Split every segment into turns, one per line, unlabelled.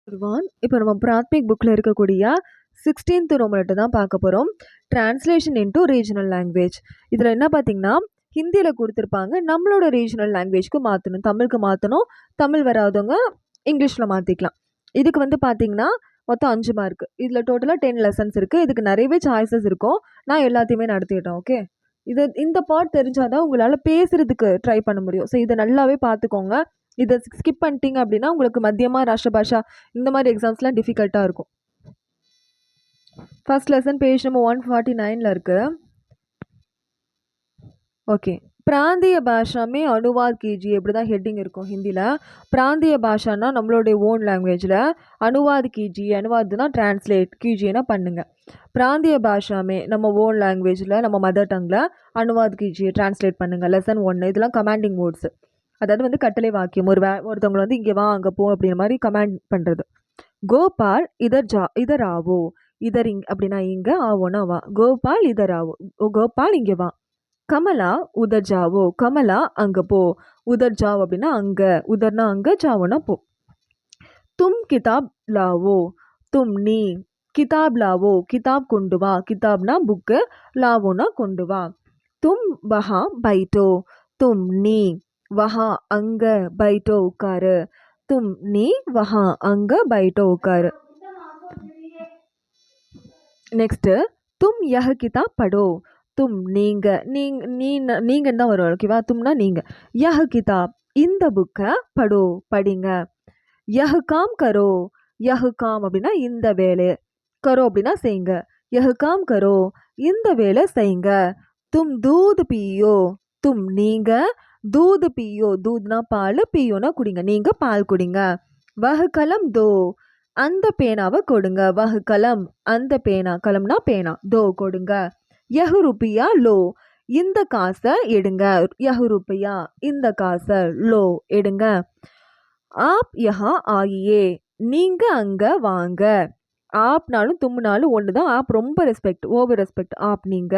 ஒருவான் இப்போ நம்ம பிராத்மிக் புக்கில் இருக்கக்கூடிய 16th ரோமனெட்டு தான் பார்க்க போகிறோம். Translation into regional language. இதில் என்ன பார்த்தீங்கன்னா ஹிந்தியில் கொடுத்துருப்பாங்க, நம்மளோட ரீஜனல் லாங்குவேஜ்க்கு மாற்றணும், தமிழுக்கு மாற்றணும். தமிழ் வராதவங்க இங்கிலீஷில் மாற்றிக்கலாம். இதுக்கு வந்து பார்த்தீங்கன்னா மொத்தம் 5 மார்க். இதில் டோட்டலாக 10 லெசன்ஸ் இருக்குது. இதுக்கு நிறையவே சாய்ஸஸ் இருக்கும். நான் எல்லாத்தையுமே நடத்திட்டேன். ஓகே, இந்த பார்ட் தெரிஞ்சாதான் உங்களால் பேசுகிறதுக்கு ட்ரை பண்ண முடியும். ஸோ இதை நல்லாவே பார்த்துக்கோங்க. இதை ஸ்கிப் பண்ணிட்டீங்க அப்படின்னா உங்களுக்கு மத்தியமாக ராஷ்டிரபாஷா இந்த மாதிரி எக்ஸாம்ஸ்லாம் டிஃபிகல்ட்டாக இருக்கும். ஃபர்ஸ்ட் லெசன் பேஜ் நம்பர் 149 இருக்குது. ஓகே, பிராந்திய பாஷாமே அனுவாத் கீஜி இப்படி தான் ஹெட்டிங் இருக்கும் ஹிந்தியில். பிராந்திய பாஷானா நம்மளுடைய ஓன் லாங்குவேஜில், அனுவாத் கீஜி, அனுவாத்னா டிரான்ஸ்லேட், கீஜினா பண்ணுங்க. பிராந்திய பாஷாமே நம்ம ஓன் லாங்குவேஜில், நம்ம மதர் டங்கில் அனுவாத் கீஜி ட்ரான்ஸ்லேட் பண்ணுங்கள். லெசன் 1 இதெல்லாம் கமாண்டிங் வேர்ட்ஸ், அதாவது வந்து கட்டளை வாக்கியம். ஒருத்தவங்களை வந்து இங்கே வா அங்கே போ அப்படின்ற மாதிரி கமாண்ட் பண்ணுறது. கோபால் இதர் ஆவோ, இதர் அப்படின்னா இங்கே, ஆவோனா வா. கோபால் இதர் ஆவோ, கோபால் இங்கே வா. கமலா உதர் ஜாவோ, கமலா அங்கே போ. உதர் ஜாவ் அப்படின்னா அங்கே, உதர்னா அங்கே, ஜாவோனா போ. தும் கிதாப் லாவோ, தும் நீ. கிதாப் லாவோ, கிதாப் கொண்டு வா. கிதாப்னா புக்கு, லாவோனா கொண்டு வா. தும் வஹா பைட்டோ, தும் நீ. வஹா அங்க, பைட்டோ உட்காரு. தும் நீ வஹா அங்க, பைட்டோ உட்காரு. நெக்ஸ்ட், தும் யஹ் கிதாப் படோ. தும் நீங்க, நீங்க தான் வரும். ஓகேவா, தும்னா நீங்க. யஹ் கிதாப் இந்த புக்கை படோ படிங்க. யஹ் காம் கரோ, யஹ் காம் அப்படின்னா இந்த வேலை, கரோ அப்படின்னா செய்யுங்க. யஹ் காம் கரோ இந்த வேலை செய்யுங்க. தும் தூது பியோ, தும் நீங்க. தூது பியோ, தூத்னா பால், பியோனா குடிங்க, நீங்க பால் குடிங்க. வஹ் கலம் தோ அந்த பேனாவை கொடுங்க. வஹ் கலம் அந்த பேனா, கலம்னா பேனா, தோ கொடுங்க. யஹ் ருப்பியா லோ இந்த காசை எடுங்க. யஹ் ருப்பியா இந்த காசை, லோ எடுங்க. ஆப் யஹா ஆயியே நீங்க அங்க வாங்க. ஆப்னாலும் தும்னாலும் ஒன்று தான். ஆப் ரொம்ப ரெஸ்பெக்ட், ஓவர் ரெஸ்பெக்ட். ஆப் நீங்க,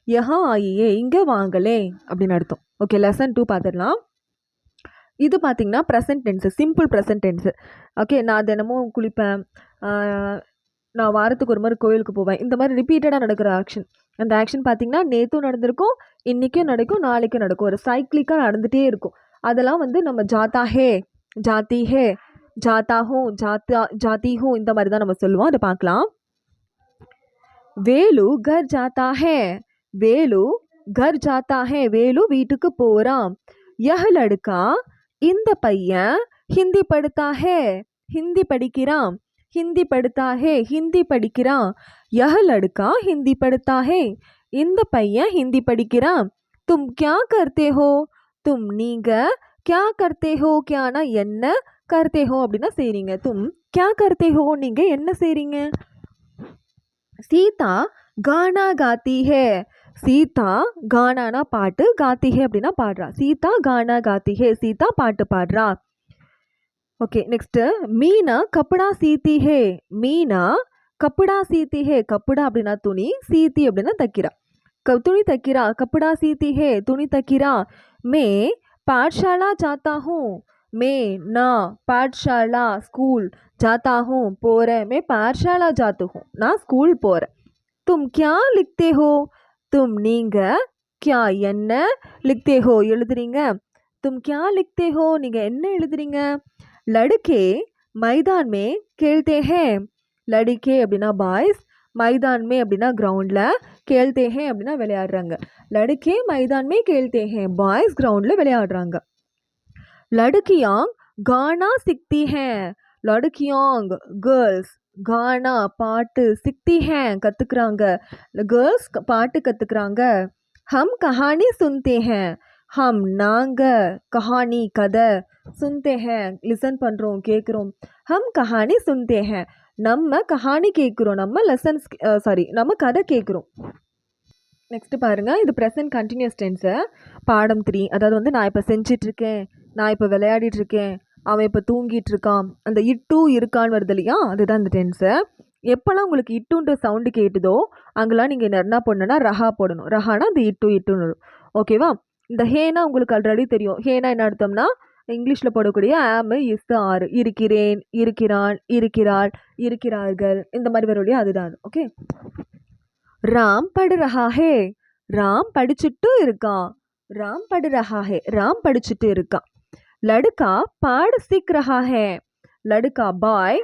யஹா ஆயியே இங்கே வாங்கலே அப்படின்னு அர்த்தம். ஓகே, லெசன் 2 பார்த்துடலாம். இது பார்த்தீங்கன்னா present tens, simple present tens. Okay, நான் தினமும் குளிப்பேன், நான் வாரத்துக்கு ஒரு மாதிரி கோயிலுக்கு போவேன், இந்த மாதிரி ரிப்பீட்டடாக நடக்கிற ஆக்ஷன். அந்த ஆக்ஷன் பார்த்தீங்கன்னா நேற்றும் நடந்திருக்கும், இன்றைக்கும் நடக்கும், நாளைக்கும் நடக்கும், ஒரு சைக்கிளிக்காக நடந்துகிட்டே இருக்கும். அதெல்லாம் வந்து நம்ம ஜாத்தா ஹே, ஜாத்தி ஹே, ஜாத்தா ஹூ, ஜாத்தி ஹூ இந்த மாதிரி தான் நம்ம சொல்லுவோம். அதை பார்க்கலாம். வேலு கர் ஜாத்தா ஹே, வேலு கர் ஜாத்தா ஹே, வேலு வீட்டுக்கு போகிறான். யஹ் லடுக்கா இந்த பையன் ஹிந்தி படுத்தா ஹே, ஹிந்தி படிக்கிறான். ஹிந்தி படுத்தா ஹே, ஹிந்தி படிக்கிறான். யஹ் லடுக்கா ஹிந்தி படுத்தா ஹே, இந்த பையன் ஹிந்தி படிக்கிறான். தும் கியா கர்த்தே ஹோ, தும் நீங்க. கியா கர்த்தே ஹோ, கியானா என்ன, கர்த்தே ஹோ அப்படின்னா செய்றீங்க. தும் கியா கர்த்தே ஹோ நீங்க என்ன செய்றீங்க. சீதா கானா காத்தி ஹே, சீதா கானானா பாட்டு, காத்தி ஹே அப்படின்னா பாடுறா. சீதா கானா காத்தி ஹே, சீதா பாட்டு பாடுறா. ஓகே, நெக்ஸ்ட்டு, மீனா கப்படா சீத்தி ஹே, மீனா கப்படா சீத்தி ஹே, கப்படா அப்படின்னா துணி, சீத்தி அப்படின்னா தைக்கிறா. துணி தைக்கிறா, கப்படா சீத்தி ஹே துணி தைக்கிறா. மே பாட்ஷாலா ஜாத்தா ஹூ, மே நான், பாட்ஷாலா ஸ்கூல், ஜாத்தா ஹூ போகிறேன். மே பாட்ஷாலா ஜாத்து ஹூ நான் ஸ்கூல் போகிறேன். தும் கியா லிக்தே ஹோ, தும் நீங்கள். கியா என்ன, லிக்தே ஹோ எழுதுறீங்க. தும் கியா லிக்தே ஹோ நீங்கள் என்ன எழுதுறீங்க. லடுக்கே மைதான் மே கேள்தே ஹே, லடுக்கே அப்படின்னா பாய்ஸ், மைதான் மே அப்படின்னா கிரவுண்டில், கேள்தே ஹே அப்படின்னா விளையாடுறாங்க. லடுக்கே மைதான் மே கேள்தே ஹே, பாய்ஸ் கிரவுண்டில் விளையாடுறாங்க. லடுக்கியாங் கானா சிக்தி ஹே, லடுக்கியாங் கேர்ள்ஸ், கானா பாட்டு, சிக்தி ஹே கற்றுக்குறாங்க, கேர்ள்ஸ் பாட்டு கற்றுக்குறாங்க. ஹம் கஹானி சுன்தே ஹே, ஹம் நாங்கள், கஹானி கதை, சுன்தே ஹே லிசன் பண்ணுறோம், கேட்குறோம். ஹம் கஹானி சுன்தே ஹே நம்ம கஹானி கேட்குறோம், நம்ம லெசன்ஸ் நம்ம கதை கேட்குறோம். நெக்ஸ்ட்டு பாருங்கள், இது ப்ரெசன்ட் கண்டினியூஸ் டென்ஸு, பாடம் 3. அதாவது வந்து நான் இப்போ செஞ்சிட்ருக்கேன், நான் இப்போ விளையாடிட்டுருக்கேன், அவன் இப்போ தூங்கிட்டு இருக்கான். அந்த இட்டு இருக்கான்னு வருது இல்லையா, அதுதான் இந்த டென்ஸு. எப்போல்லாம் உங்களுக்கு இட்டுன்ற சவுண்டு கேட்டுதோ அங்கெல்லாம் நீங்கள் என்ன பண்ணணும்னா ரஹா போடணும். ரஹானா இந்த இட்டுன்னு வரும். ஓகேவா. இந்த ஹேனா உங்களுக்கு ஆல்ரெடி தெரியும். ஹேனா என்ன அர்த்தம்னா இங்கிலீஷில் போடக்கூடிய ஆம் இஸ் ஆர். இருக்கிறேன், இருக்கிறான், இருக்கிறாள், இருக்கிறார்கள், இந்த மாதிரி வரக்கூடிய அதுதான். ஓகே. ராம் படு ரஹா ஹே. ராம் படிச்சுட்டு இருக்கான். ராம் படு ரஹா ஹே. ராம் படிச்சுட்டு இருக்கான். லடுக்கா பாடு சிக் ரஹா ஹே. லடுக்கா பாய்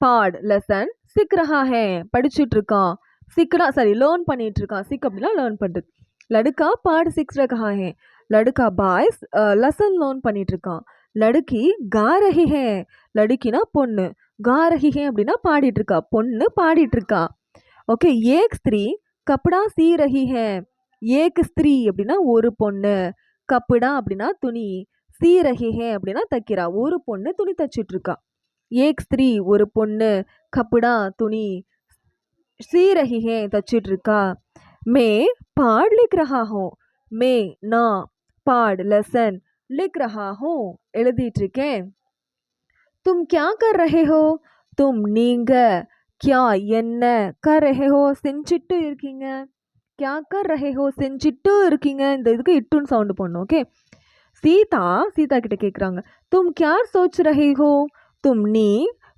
பாட் லெசன் சிக் ரஹா ஹே. படிச்சுட்டு இருக்கான். சிக்னா சாரி லேர்ன் பண்ணிட்டு இருக்கான். சிக் அப்படின்னா லேர்ன் பண்ணுறது. லடுக்கா பாடு சிக் ரஹா ஹே. லடுக்கா பாய்ஸ் லெசன் லேர்ன் பண்ணிட்டு இருக்கான். லடுக்கி கா ரஹி ஹே. லடுக்கினா பொண்ணு. கா ரஹி ஹே அப்படின்னா பாடிட்டு இருக்கா. பொண்ணு பாடிட்டு இருக்கா. ஓகே. ஏக் ஸ்திரீ கப்படா சி ரஹி ஹே. ஏக் ஸ்திரீ அப்படின்னா ஒரு பொண்ணு. கப்படா அப்படின்னா துணி. சி ரஹி ஹே அப்படின்னா தைக்கிறா. ஒரு பொண்ணு துணி தச்சிட்டு இருக்கா. ஏக் ஸ்திரீ ஒரு பொண்ணு. கப்படா துணி. சி ரஹி ஹே தச்சிட்டு இருக்கா. மே பாட் லிக் ரஹா ஹூ. மே நான் பாட் லெசன் லிக் ரஹா ஹூ எழுதிட்டு இருக்கேன். தும் கியா கர் ரஹே ஹோ. தும் நீங்க கியா என்ன கர் ரஹே ஹோ செஞ்சிட்டு இருக்கீங்க. கியா கர் ரஹே ஹோ செஞ்சிட்டு இருக்கீங்க. இந்த இதுக்கு இட்டுன்னு சவுண்டு போடணும். ஓகே. சீதா சீதா கிட்ட கேட்குறாங்க. தும் கியா சோச் ரஹே ஹோ. தும் நீ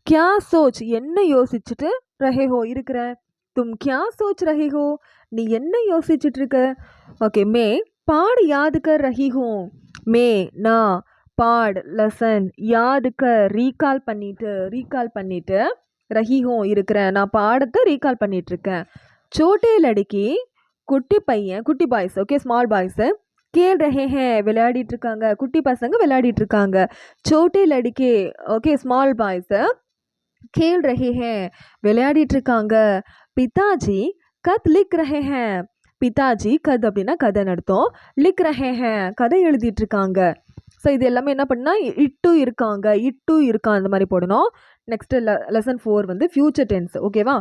கியா சோச் என்ன யோசிச்சுட்டு ரஹே ஹோ இருக்கிற. தும் கியா சோச் ரஹே ஹோ நீ என்ன யோசிச்சுட்டு இருக்க. ஓகே. மே பாடு யாது கர் ரஹி ஹூ. மே நான் பாட் லெசன் யாது கர் ரீகால் பண்ணிட்டு ரஹி ஹூ இருக்கிறேன். நான் பாடத்தை ரீகால் பண்ணிட்டு இருக்கேன். சோட்டே லடுக்கி குட்டி பையன் குட்டி பாய்ஸ். ஓகே. ஸ்மால் பாய்ஸு கேள் ரஹே ஹே விளையாடிட்டு இருக்காங்க. குட்டி பசங்க விளையாடிட்டு இருக்காங்க. சோட்டே லடுக்கே ஓகே ஸ்மால் பாய்ஸு கேள் ரஹே ஹே விளையாடிட்டு இருக்காங்க. பிதாஜி கத் லிக் ரஹே ஹே. பிதாஜி கத் அப்படின்னா கதை நடத்தும். லிக் ரஹே ஹே கதை எழுதிட்டு இருக்காங்க. ஸோ இது எல்லாமே என்ன பண்ணா இட்டு இருக்காங்க இட்டு இருக்கான் அந்த மாதிரி போடணும். நெக்ஸ்ட் லெசன் 4 வந்து ஃபியூச்சர் டென்ஸ். ஓகேவா.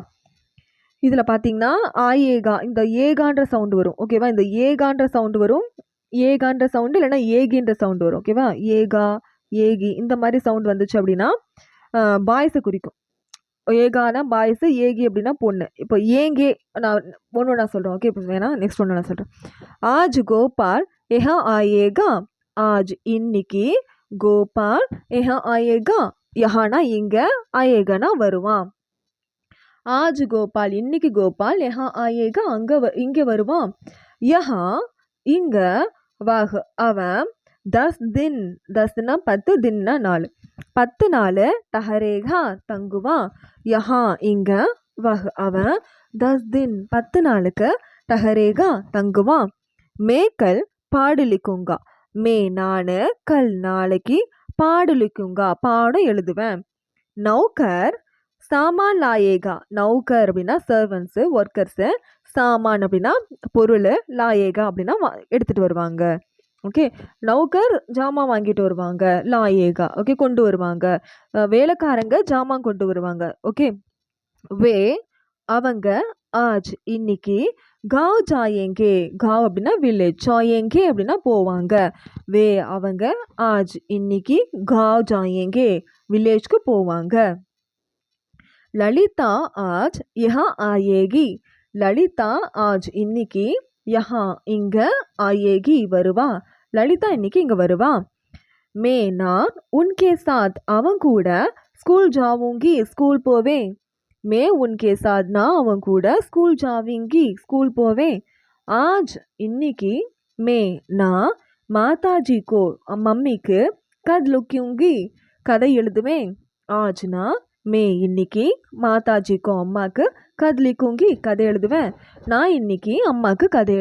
இதில் பார்த்தீங்கன்னா ஆயேகா இந்த ஏகான்ற சவுண்டு வரும். ஓகேவா. இந்த ஏகான்ற சவுண்டு வரும். ஏகான்ற சவுண்டு இல்லைன்னா ஏகின்ற சவுண்டு வரும். ஓகேவா. ஏகா ஏகி இந்த மாதிரி சவுண்டு வந்துச்சு அப்படின்னா பாய்ஸை குறிக்கும். ஏகானா பாய்ஸு, ஏகி அப்படின்னா பொண்ணு. இப்போ ஏங்கே நான் ஒன்று நான் சொல்கிறேன். ஓகே. இப்போ வேணா நெக்ஸ்ட் ஒன்று நான் சொல்கிறேன். ஆஜ் கோபால் ஏஹா ஆயேகா. ஆஜ் இன்னைக்கு கோபால் ஏஹா ஆயேகா. யஹானா இங்கே ஆயேகானா வருவான். ஆஜ் கோபால் இன்னைக்கு கோபால் யஹா ஆயேகா இங்கே வருவான். யஹா இங்கே வஹ் அவன் 10 தின் 10னா 10 தின்னா 4 10 நாள் டஹரேகா தங்குவான். யஹா இங்க வஹ் அவன் 10 தின் 10 நாளுக்கு டஹரேகா தங்குவான். மே கல் பாடு லிக்குங்கா. மே நான் கல் நாளைக்கு பாடு லிக்குங்கா பாடம் எழுதுவேன். நௌகர் சாமான் லாயேகா. நௌகர் அப்படின்னா சர்வன்ஸு ஒர்க்கர்ஸு. சாமான் அப்படின்னா பொருள். லாயேகா அப்படின்னா எடுத்துகிட்டு வருவாங்க. ஓகே. நௌகர் ஜாமான் வாங்கிட்டு வருவாங்க. லாயேகா ஓகே கொண்டு வருவாங்க. வேலைக்காரங்க ஜாமான் கொண்டு வருவாங்க. ஓகே. வே அவங்க ஆஜ் இன்னைக்கு காவ் ஜாயேங்கே. காவ் அப்படின்னா வில்லேஜ். ஜாயேங்கே அப்படின்னா போவாங்க. வே அவங்க ஆஜ் இன்னைக்கு காவ் ஜாயேங்கே வில்லேஜ்க்கு போவாங்க. லலிதா ஆஜ் யஹா ஆயேகி. லலிதா ஆஜ் இன்னைக்கு யஹா இங்க ஆயேகி வருவா. லலிதா இன்னைக்கு இங்க வருவா. மே நான் உன்கே சாத் அவன் கூட ஸ்கூல் ஜாவுங்கி ஸ்கூல் போவேன். மே உன்கே சாத் நான் அவன் கூட ஸ்கூல் ஜாவிங்கி ஸ்கூல் போவேன். ஆஜ் இன்னைக்கு மே நான் மாதாஜி கோ மம்மிக்கு கத் லுக்கியுங்கி கதை எழுதுவேன். ஆஜ்னா மே இன்னைக்கு மாதாஜிக்கோ அம்மாவுக்கு கத் லிக்குங்கி கதை எழுதுவேன். நான் இன்னைக்கு அம்மாவுக்கு கதை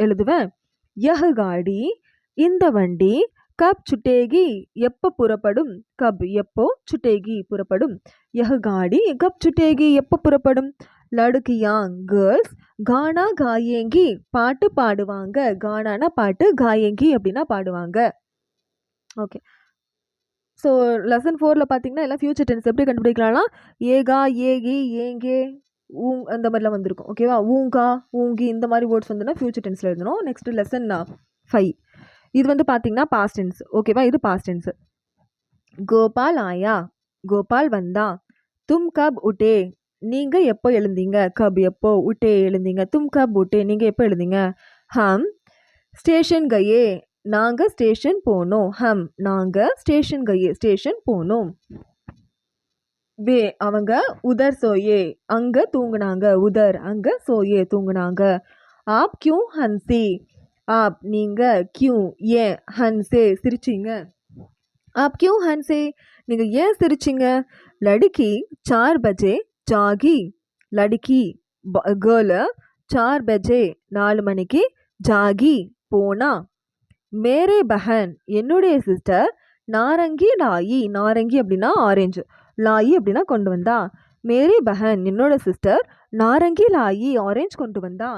எழுதுவேன். யஹ் காடி இந்த வண்டி கப் சுட்டேகி எப்போ புறப்படும். கப் எப்போ சுட்டேகி புறப்படும். யஹ் காடி கப் சுட்டேகி எப்போ புறப்படும். லடுக்கியாங் கேர்ள்ஸ் கானா காயேங்கி பாட்டு பாடுவாங்க. கானானா பாட்டு, காயேங்கி அப்படின்னா பாடுவாங்க. ஓகே. ஸோ லெசன் 4ல் பார்த்தீங்கன்னா எல்லாம் ஃபியூச்சர் டென்ஸ் எப்படி கண்டுபிடிக்கலாம்னா ஏகா ஏகி ஏங்கே ஊங் அந்த மாதிரிலாம் வந்திருக்கும். ஓகேவா. ஊங்கா ஊங்கி இந்த மாதிரி வேர்ட்ஸ் வந்துன்னா ஃபியூச்சர் டென்ஸில் எழுதணும். நெக்ஸ்ட் லெசன் 5 இது வந்து பார்த்தீங்கன்னா பாஸ்ட் டென்ஸ். ஓகேவா. இது பாஸ்ட் டென்ஸ். கோபால் ஆயா. கோபால் வந்தா. தும் கப் உட்டே. நீங்கள் எப்போ எழுந்தீங்க. கப் எப்போ, உட்டே எழுந்தீங்க. தும் கப் உட்டே நீங்கள் எப்போ எழுந்தீங்க. ஹம் ஸ்டேஷன் கயே நாங்கள் ஸ்டேஷன் போனோம். ஹம் நாங்கள் ஸ்டேஷன் கயே ஸ்டேஷன் போனோம். வே அவங்க உதர் சோயே அங்கே தூங்குனாங்க. உதர் அங்கே சோயே தூங்குனாங்க. ஆப் கியூ ஹன்சி ஆப் நீங்கள் கியூ ஏன் ஹன்சே சிரிச்சிங்க. आप क्यों हंसे நீங்கள் ஏன் சிரிச்சிங்க. लड़की 4 बजे जागी लड़की கேர்ள் 4 बजे 4 மணிக்கு ஜாகி போனா. மேரே பஹன் என்னுடைய சிஸ்டர் நாரங்கி லாயி நாரங்கி அப்படின்னா ஆரஞ்சு லாயி அப்படின்னா கொண்டு வந்தா. மேரே பஹன் என்னோட சிஸ்டர் நாரங்கி லாயி ஆரஞ்சு கொண்டு வந்தா.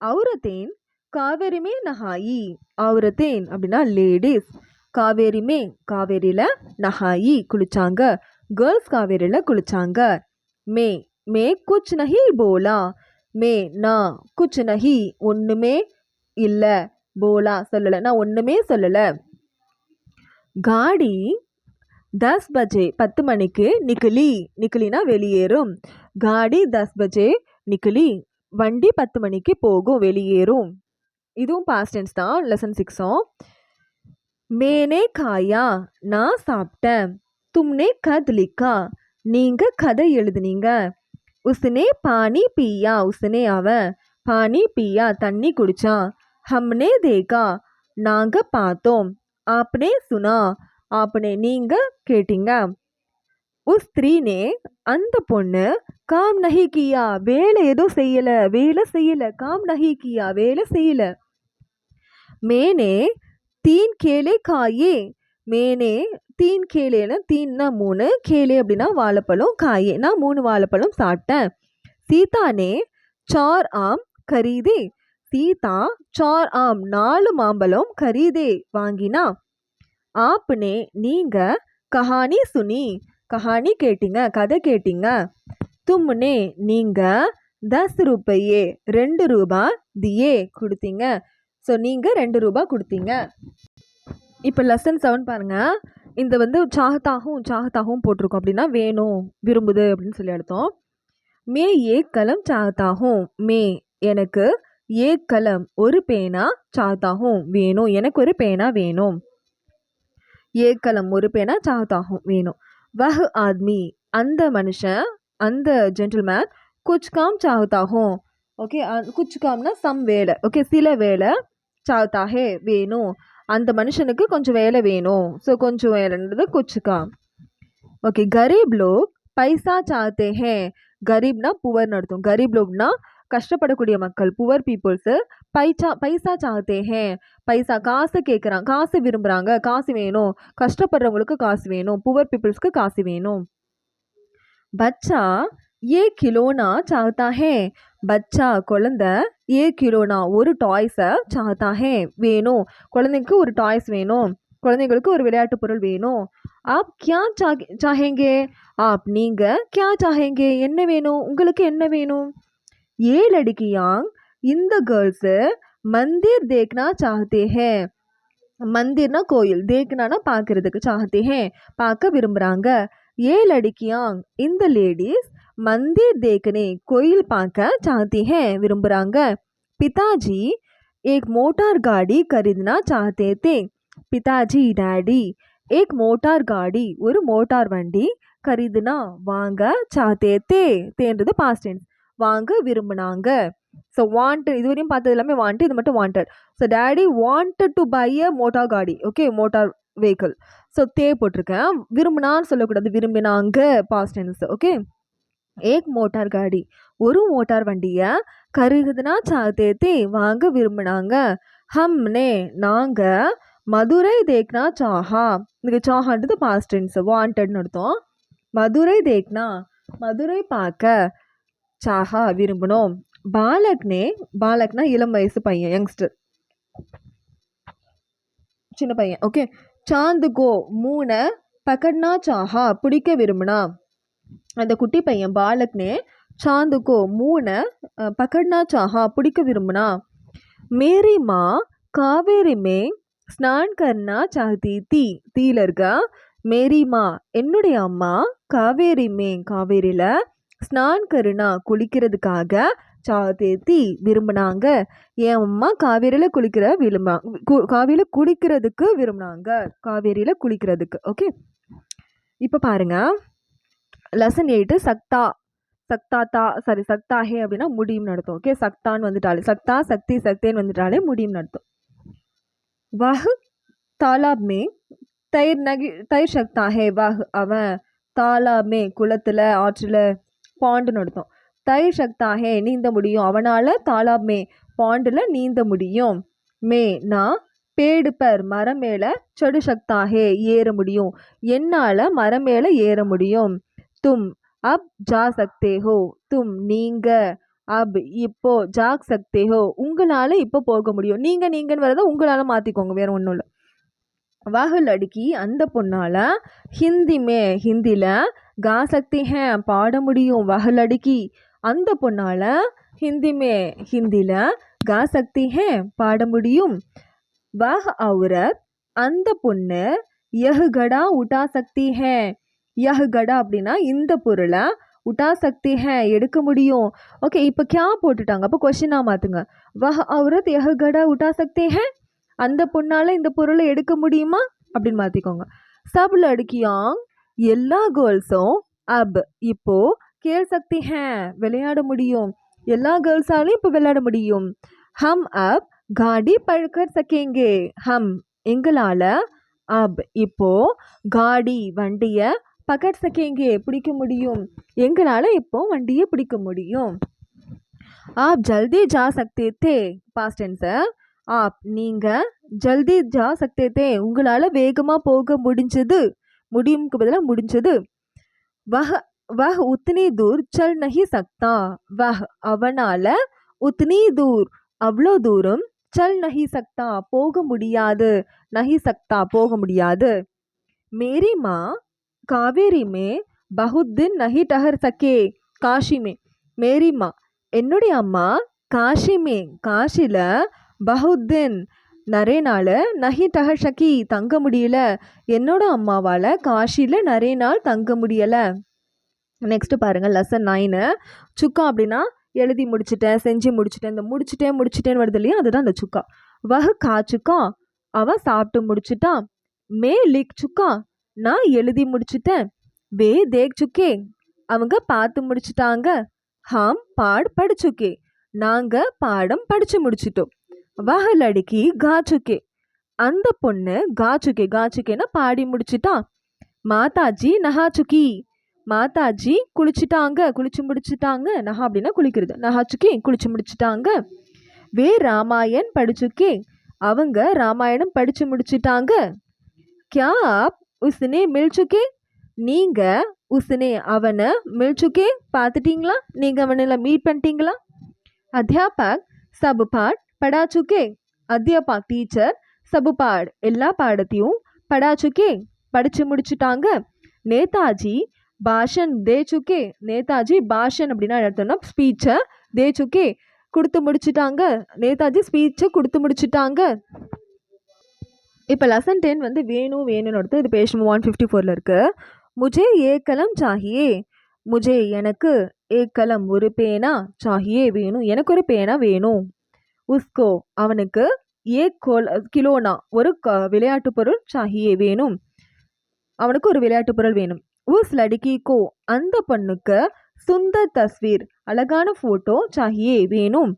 அவுரத்தேன் காவேரி மே நஹாயி அவுரத்தேன் அப்படின்னா லேடிஸ் காவேரி மே காவேரியில் நஹாயி குளிச்சாங்க. கேர்ள்ஸ் காவேரியில் குளிச்சாங்க. மே மே குச் நஹி போலா மே நான் குச் நஹி ஒன்றுமே இல்லை போலா சொல்லலை நான் ஒன்றுமே சொல்லலை. காடி 10 बजे 10 மணிக்கு நிக்கலி நிக்கலினா வெளியேறும். காடி 10 बजे நிக்கலி வண்டி 10 மணிக்கு போகும் வெளியேறும். இதுவும் பாஸ்ட் டென்ஸ் தான். லெசன் 6 மேனே காயா நான் சாப்பிட்டேன். தும்னே கத் லிக்கா நீங்கள் கதை எழுதுனீங்க. உஸ்னே பானி பியா உஸ்னே அவன் பானி பியா தண்ணி குடிச்சான். ஹம்னே தேகா நாங்கள் பார்த்தோம். ஆப்னே சுனா ஆப்னே நீங்கள் கேட்டீங்க. உஸ் ஸ்திரீனே அந்த பொண்ணு காம் நஹி கியா வேலை எதுவும் செய்யலை வேலை செய்யலை காம் நஹி கியா வேலை செய்யலை. மேனே 3 கேலே காயே மேனே 3 கேலேன்னு 3னா 3 கேலே அப்படின்னா வாழைப்பழம் காயேனா 3 வாழைப்பழம் சாப்பிட்டேன். சீதானே 4 ஆம் கரீதே சீதா 4 ஆம் 4 மாம்பழம் கரீதே வாங்கினா. ஆப்னே நீங்கள் கஹானி சுனி கஹானி கேட்டீங்க கதை கேட்டீங்க. தும்னே நீங்கள் 10 ரூபாயே 2 ரூபாய் தியே கொடுத்தீங்க. ஸோ நீங்கள் 2 ரூபாய் கொடுத்தீங்க. இப்போ லெசன் 7 பாருங்கள். இந்த வந்து சாகத்தாகவும் போட்டிருக்கோம் அப்படின்னா வேணும் விரும்புது அப்படின்னு சொல்லி அர்த்தம். மே ஏக் கலம் சாகத்தாகும் மே எனக்கு ஏக் கலம் ஒரு பேனா சாகத்தாகும் வேணும் எனக்கு ஒரு பேனா வேணும். ஏக் கலம் ஒரு பேனா சாகத்தாகும் வேணும். வஹ் ஆத்மி அந்த மனுஷன் அந்த ஜென்டில்மேன் குச் காம் சாகத்தாகும். ஓகே குச் காம்னா சம் வேலை. ஓகே சில வேலை சாகத்தாகே வேணும். அந்த மனுஷனுக்கு கொஞ்சம் வேலை வேணும். ஸோ கொஞ்சம் வேலைன்றது குச் காம். ஓகே கரீப் லோக் பைசா சாத்தே ஹே கரீப்னா புவர்னு அர்த்தம். கரீப் லோக்னா கஷ்டப்படக்கூடிய மக்கள் புவர் பீப்புள்ஸு. பைசா சாத்தே ஹே பைசா காசு கேட்குறாங்க காசு விரும்புகிறாங்க காசு வேணும். கஷ்டப்படுறவங்களுக்கு காசு வேணும் புவர் பீப்புள்ஸ்க்கு காசு வேணும். பச்சா ஏ கிலோனா சாத்தா ஹே பச்சா குழந்தை ஏ கிலோனா ஒரு டாய்ஸை சாத்தா ஹே வேணும். குழந்தைக்கு ஒரு டாய்ஸ் வேணும். குழந்தைங்களுக்கு ஒரு விளையாட்டு பொருள் வேணும். ஆப் கியா சாஹேங்கே ஆப் நீங்கள் கியா சாஹேங்கே என்ன வேணும் உங்களுக்கு என்ன வேணும். ஏ லடுக்கியாங் இந்த கேர்ள்ஸு மந்திர் தேக்னா சாஹத்தே ஹே மந்திர்னா கோயில் தேக்னானா பார்க்கறதுக்கு சாஹத்தே ஹே பார்க்க விரும்புகிறாங்க. ஏ லடுக்கியாங் இந்த லேடிஸ் மந்திர் தேக்கனே கோயில் பார்க்க சாहती हैं விரும்புகிறாங்க. பிதாஜி एक मोटर गाड़ी खरीदना चाहते थे. பிதாஜி டேடி एक मोटर गाड़ी ஒரு மோட்டார் வண்டி खरीदना வாங்க चाहते थे தேன்றது பாஸ்ட் டென்ஸ் வாங்க விரும்பினாங்க. ஸோ வாண்டட் இதுவரையும் பார்த்தது எல்லாமே வாண்டட் இது மட்டும் wanted. So daddy wanted to buy a motor காடி ஓகே மோட்டார் வெஹிக்கிள். ஸோ போட்டிருக்கேன். விரும்பினான்னு சொல்லக்கூடாது விரும்பினாங்க பாஸ்ட் டென்ஸ். ஓகே ஏக் மோட்டார் காடி ஒரு மோட்டார் வண்டியை கருகுதுனா சாத்தேத்தே வாங்க விரும்பினாங்க. ஹம்னே நாங்கள் மதுரை தேக்னா சாஹா இதுக்கு சாஹான்றது பாஸ்ட் டென்ஸ் வாண்டட்னு அர்த்தம். மதுரை தேக்னா மதுரை பார்க்க சாஹா விரும்பணும். பாலக்னா இளம் வயசு பையன் யங்ஸ்டர் சின்ன பையன். ஓகே சாந்துகோ மூணை பக்கட்னா சாஹா பிடிக்க விரும்பினா. அந்த குட்டி பையன் பாலக்னே சாந்துக்கோ மூணை பக்கட்னா சாஹா பிடிக்க விரும்புனா. மேரி மா காவேரி மே ஸ்நான் கர்னா சாஹதி தீல இருக்கா. மேரி மா என்னுடைய அம்மா காவேரி மே காவேரியில் ஸ்நான் கருணா குளிக்கிறதுக்காக चाहते थी விரும்பினாங்க. என் அம்மா காவேரியில் காவேரியில் குளிக்கிறதுக்கு விரும்பினாங்க. காவேரியில் குளிக்கிறதுக்கு. ஓகே, இப்போ பாருங்க லெசன் 8 சக்தா சக்தா ஹே அப்படின்னா முடியும்னு அர்த்தம். ஓகே, சக்தான்னு வந்துட்டாலே சக்தா சக்தி சக்தேன்னு வந்துட்டாலே முடியும்னு அர்த்தம். வஹ் தாலாப் மே தைர் சக்தா ஹே. வஹ் அவன், தாலாப் மே குளத்தில் ஆற்றில், பாண்டுன்னு அர்த்தம். தைர் சக்தா ஹே நீந்த முடியும் அவனால், தாலாப் மே பாண்டில் நீந்த முடியும். மே நான், பேடு பர் மரம் மேலே, சடு சக்தா ஹே ஏற முடியும் என்னால் மரம் மேலே ஏற முடியும். தும் அப் ஜா சக்தே ஹோ. தும் நீங்க, அப் இப்போ, ஜாக் சக்தே ஹோ உங்களால் இப்போ போக முடியும். நீங்கன்னு வரதை உங்களால் மாற்றிக்கோங்க, வேற ஒன்றும் இல்லை. வஹ் லடுக்கி அந்த பொண்ணால், ஹிந்தியில் கா சக்தி ஹே பாட முடியும். வஹ் லடுக்கி அந்த பொண்ணால், ஹிந்தியில் கா சக்தி ஹே பாட முடியும். வஹ் அவுரத் அந்த பொண்ணு, யஹ் கடா உட்டா சக்தி ஹே. யஹ் கடா அப்படின்னா இந்த பொருளை, உட்டா சக்தி ஹே எடுக்க முடியும். ஓகே, இப்போ கியா போட்டுட்டாங்க, அப்போ கொஷினாக மாற்றுங்க. வஹ் அவுரத் யஹ் கடா உட்டா சக்தி ஹே, அந்த பொண்ணால் இந்த பொருளை எடுக்க முடியுமா அப்படின்னு மாற்றிக்கோங்க. சப் லடுக்கியாங் எல்லா கேர்ள்ஸும், அப் இப்போ, கேள் சக்தி ஹே விளையாட முடியும். எல்லா கேர்ள்ஸாலையும் இப்போ விளையாட முடியும். ஹம் அப் காடி பழக்கர் சக்கேங்கே. ஹம் எங்களால், அப் இப்போ, காடி வண்டியை, பக்கட் சக்கேங்கே பிடிக்க முடியும் எங்களால் இப்போ வண்டியை பிடிக்க முடியும். ஆப் ஜல்தி ஜா சக்தே தே பாஸ்ட் டென்ஸ். ஆப் நீங்கள், ஜல்தி ஜா சக்தே தே உங்களால் வேகமாக போக முடிஞ்சது. முடியும்க்கு பதிலாக முடிஞ்சது. வஹ் வஹ் உத்னி தூர் சல் நஹி சக்தா. வஹ் அவனால், உத்னி தூர் அவ்வளோ தூரம், சல் நஹி சக்தா போக முடியாது. நஹி சக்தா போக முடியாது. மேரி மா காவேரி மே பஹுத் தின் நஹி டஹர் சக்கே. காஷி மே, மேரி மா என்னுடைய அம்மா, காஷி மே காஷியில், பஹுத் தின் நிறைய நாள், நஹி டஹர் சக்கி தங்க முடியல. என்னோட அம்மாவால் காஷியில் நிறைய நாள் தங்க முடியலை. நெக்ஸ்ட்டு பாருங்கள் லெசன் 9. சுக்கா அப்படின்னா எழுதி முடிச்சிட்டேன், செஞ்சு முடிச்சிட்டேன். இந்த முடிச்சிட்டேன்னு வருது இல்லையா, அதுதான் அந்த சுக்கா. வஹ் கா சுக்கா அவன் சாப்பிட்டு முடிச்சிட்டான். மே லிக் சுக்கா நான் எழுதி முடிச்சிட்டேன். வே தேக் சுக்கே அவங்க பார்த்து முடிச்சிட்டாங்க. ஹம் பாட் படிச்சுக்கே நாங்கள் பாடம் படித்து முடிச்சிட்டோம். வஹ் லடுக்கி கா சுக்கே அந்த பொண்ணு, காச்சுக்கேன்னா பாடி முடிச்சிட்டான். மாதாஜி நஹா சுக்கி மாதாஜி குளிச்சு முடிச்சிட்டாங்க. நஹா அப்படின்னா குளிக்கிறது, நஹா சுக்கி குளிச்சு முடிச்சிட்டாங்க. வே ராமாயண் படிச்சுக்கே அவங்க ராமாயணம் படித்து முடிச்சிட்டாங்க. கியா ஆப் உஸ்னே மில் சுக்கே நீங்கள், உஸ்னே அவனை, மில் சுக்கே பார்த்துட்டீங்களா, நீங்கள் அவனை மீட் பண்ணிட்டீங்களா. அத்தியாபக் சபு பாட் படா சுக்கே அத்தியாபக் டீச்சர், சபு பாட் எல்லா பாடத்தையும், படா சுக்கே படித்து முடிச்சிட்டாங்க. நேதாஜி பாஷன் தே சுக்கே நேதாஜி பாஷன் அப்படின்னா எடுத்தோம்னா ஸ்பீச்சை, தே சுக்கே கொடுத்து முடிச்சிட்டாங்க. நேதாஜி ஸ்பீச்சை கொடுத்து முடிச்சிட்டாங்க. இப்போ லெசன் 10 வந்து வேணும்னு எடுத்து இது பேஜ் 154 இருக்குது. முஜே ஏ கலம் சாஹியே. முஜே எனக்கு, ஏ கலம் ஒரு பேனா, சாஹியே வேணும் எனக்கு ஒரு பேனா வேணும். உஸ்கோ அவனுக்கு, ஏ கிலோனா ஒரு விளையாட்டு பொருள், சாஹியே வேணும் அவனுக்கு ஒரு விளையாட்டு பொருள் வேணும். உஸ் லடுக்கி கோ அந்த பொண்ணுக்கு, சுந்தர் தஸ்வீர் அழகான ஃபோட்டோ, சாஹியே வேணும்.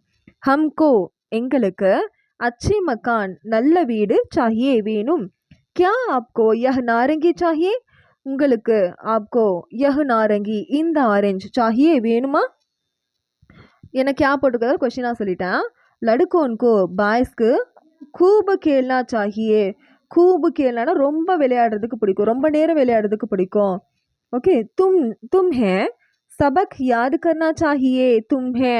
ஹம்கோ எங்களுக்கு, அச்சி மக்கான் நல்ல வீடு, சாஹியே வேணும். கியா ஆப்கோ யஹ் நாரங்கி சாஹியே உங்களுக்கு, ஆப்கோ யஹ் நாரங்கி இந்த ஆரஞ்சு, சாஹியே வேணுமா. எனக்கு क्या போட்டுக்கிறத கொஷினாக சொல்லிட்டேன். லடுக்கோன்கோ பாய்ஸ்க்கு, கூபு கேள்னா சாஹியே. கூபு கேள்னா ரொம்ப விளையாடுறதுக்கு பிடிக்கும், ரொம்ப நேரம் விளையாடுறதுக்கு பிடிக்கும். ஓகே, தும் ஹே சபக் யாद करना चाहिए. தும் ஹே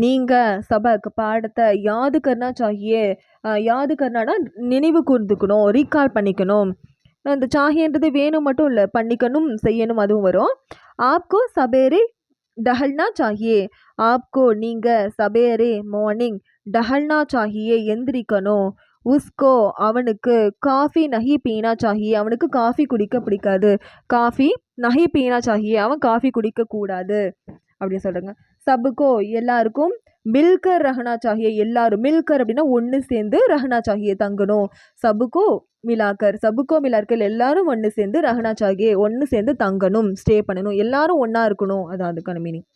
நீங்கள், சபக் பாடத்தை, யாது கர்னா சாஹியே யாது கர்னானா நினைவு கூர்ந்துக்கணும், ரீகால் பண்ணிக்கணும். இந்த சாஹியன்றது வேணும் மட்டும் இல்லை, பண்ணிக்கணும் செய்யணும் அதுவும் வரும். ஆப்கோ சபேரே டஹல்னா சாஹியே. ஆப்கோ நீங்கள், சபேரே மார்னிங், டஹல்னா சாஹியே எந்திரிக்கணும். உஸ்கோ அவனுக்கு, காஃபி நஹி பீனா சாஹியே அவனுக்கு காஃபி குடிக்க பிடிக்காது. காஃபி நஹி பீனா சாஹியே அவன் காஃபி குடிக்க கூடாது. அப்படின்னு சொல்கிறேங்க. சபுக்கோ எல்லாருக்கும், மில்கர் ரஹனா சாஹியே எல்லாரும், மில்கர் அப்படின்னா ஒன்று சேர்ந்து, ரஹனா சாஹியே தங்கணும். சபுக்கோ மிலாக்கர் எல்லாரும் ஒன்று சேர்ந்து, ரஹனா சாஹியே ஒன்று சேர்ந்து தங்கணும், ஸ்டே பண்ணணும், எல்லாரும் ஒன்றா இருக்கணும், அதான் அதுக்கான மீனிங்.